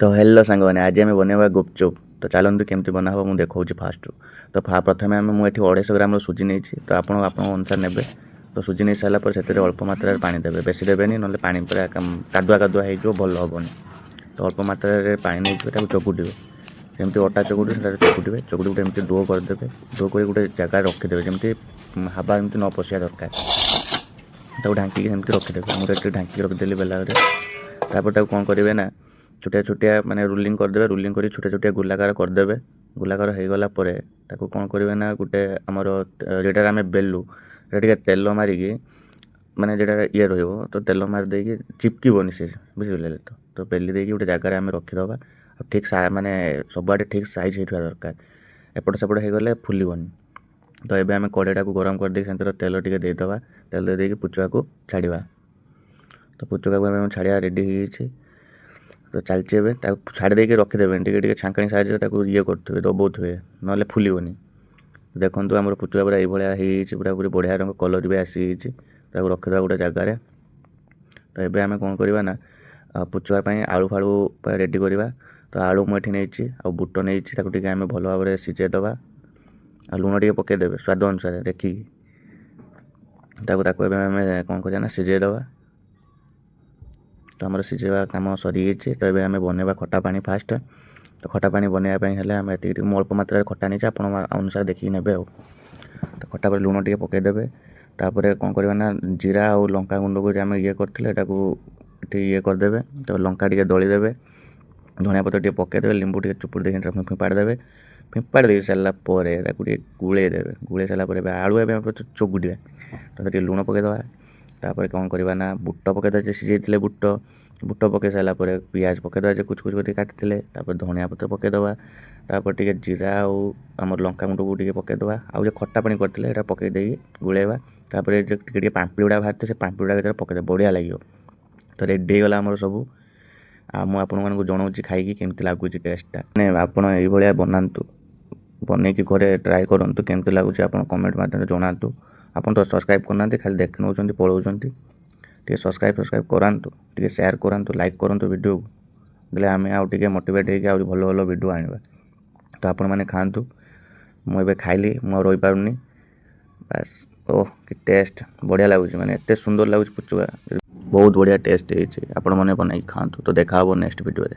तो हेलो सांगने आज आम बनवा गुपचुप। तो चलते केमती बना हम मुझे देखा फास्ट। तो प्रथम मुझे 250 ग्राम सुजी नहीं तो आप अनुसार ने। तो सुजी नहीं सारापर से अल्प मात्रा पानी देवे, बेसी देवेनि ना पानी पूरा कादुआ कादुआ हो भल हेनी। तो अल्प मात्रा पानी नहीं चकुटे जमी अटा चकुटे चकुटे चकुटे एमती डो करदे। डो कर गोटे जगह रखीदे जमी हावा एमती न पशिया दरकार। ढांकी रखीदे मुझे ढांकी रखीदेली बेलावर। तापर कौन करेंगे ना छोटिया छोटिया माने रुलिंग करदे। रुलिंग कर छोटिया छोटिया गोलाकार करदे। गोलाकार हो गला कौन करेंगे ना गोटे आमर जेटार आम बेलू टे तेल मारिकी माने जेटा ये रही तो तेल मारिदे चिपकबनी से बुझे। तो बेली देकी गोटे जगार आम रखीदे ठीक माने सबुआडे ठीक साइज होता दरकार। एपट सेपट हो गले फुलबनी। तो ये आम कड़ेटा को गरम कर देर तेल टे देदेबा। तेल देकी पुचुआ को छाड़ा। तो पुचुआ को छाड़ा रेडी हो। तो चलचे छाड़ देके रखीदे टे छाँकणी साइज ये करेंगे दबाऊे ना फुलबनी। देखो आम पुचुआ पूरा ये पूरा पूरी बढ़िया रंग कलर भी आसी रखीद गोटे जगार। तो ये आम कौन करवा ना पुचुआपाई आलू फालू रेडी करवा। तो आलू मुझे नहीं आ बुट नहीं आम भल भाव में सीझेदबा। लुण टे पकईदे स्वाद अनुसार देखिकी आम कौन करना सीझेदबा। तो आम सीझेवा कम सरी। तो ये आम बनवा खटा पानी फास्ट। तो खटा पानी बनवाई आम ये अल्प मात्रा खटा नहीं आप अनुसार देखिए ने। तो खटा पर लुण टे पकईदे। तापर कौन करवा ना जीरा और लंका गुंड को आम ये करते ये करदे। तो लंका टे दलीदे धनिया पत्र टे पकईदे लिंबू टे चुपुड़ देखिए फिंपाड़दे। फिंपाड़ दे सारापर गुड़े गुड़े सारापर आलू एवं चकुटा। तो लुण पकईदे। तापर कौन करवा ना बुट पकईदे सीझे बुट बुट पकई सारापर पियाज पकईदे कुछ कुछ कर काटते। धनिया पत्र पकईदे। तापर टे जीरा और आम लंका गुंड को पकईदे। आउ खटा पानी करते पकईदे गुड़ेवा। तापर टे पाम्पड़ी गुड़ा बाहर से पाम्पड़ी गुड़ा पकईदे बढ़िया लगे। तो रेडी होगा आमर सबू। आपको जनाऊँ खाई केमती लगुच टेस्टा मैंने आपड़ा बनातु बनईकी घरे ट्राए करूँ केमती लगुच आप कमेंट मध्यम जनातु। आप तो सब्सक्राइब करना खाली देख नौ पलाऊँ टे सब्सक्राइब करातु टे सेयार करातु लाइक करूँ वीडियो को देले आम आउे मोटिवेट होकर भल भल वीडियो आने। तो आपण मैंने खातु मुझे खाइली मु रही पारूनी बस। ओह कि टेस्ट बढ़िया लगुच माने एत सुंदर लगुच पुचुआ बहुत बढ़िया टेस्ट होती। आपण मैंने बनाई खातु। तो देखा नेक्स्ट वीडियो रे।